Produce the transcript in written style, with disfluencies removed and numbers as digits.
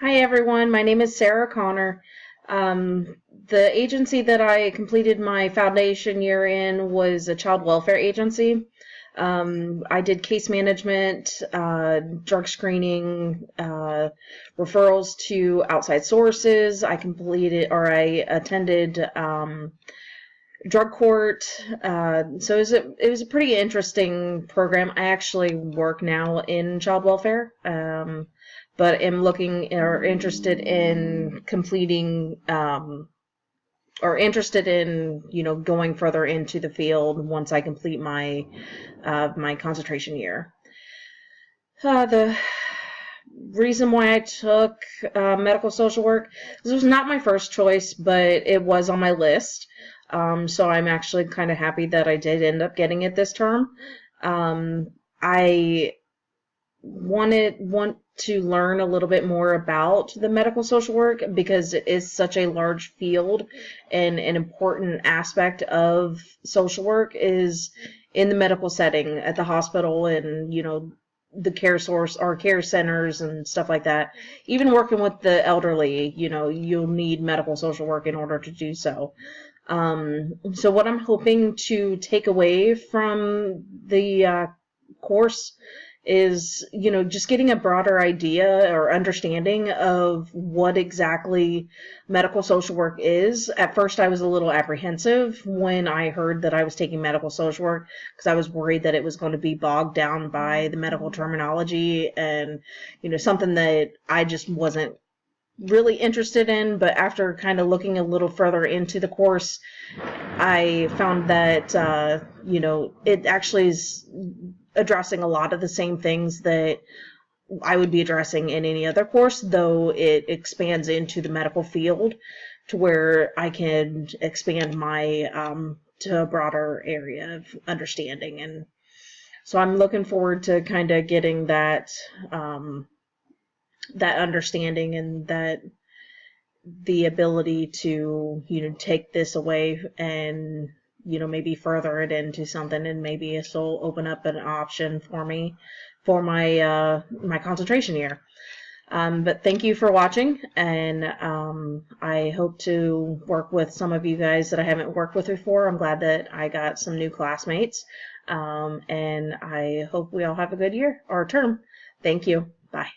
Hi everyone, my name is Sarah Connor. The agency that I completed my foundation year in was a child welfare agency. I did case management, drug screening, referrals to outside sources. I attended drug court. So it was a pretty interesting program. I actually work now in child welfare. But am looking or interested in completing or interested in going further into the field once I complete my concentration year. The reason why I took medical social work, this was not my first choice, but it was on my list. So I'm actually kind of happy that I did end up getting it this term. I want to learn a little bit more about the medical social work because it is such a large field, and an important aspect of social work is in the medical setting at the hospital and the care source or care centers and stuff like that. Even working with the elderly, you'll need medical social work in order to do so. So what I'm hoping to take away from the course is, just getting a broader idea or understanding of what exactly medical social work is. At first, I was a little apprehensive when I heard that I was taking medical social work because I was worried that it was going to be bogged down by the medical terminology and, something that I just wasn't really interested in. But after kind of looking a little further into the course, I found that, it actually is addressing a lot of the same things that I would be addressing in any other course, though it expands into the medical field to where I can expand my to a broader area of understanding. And so I'm looking forward to kind of getting that that understanding and that the ability to take this away and maybe further it into something, and maybe this will open up an option for me for my my concentration year. But thank you for watching, and I hope to work with some of you guys that I haven't worked with before. I'm glad that I got some new classmates, and I hope we all have a good year or term. Thank you. Bye.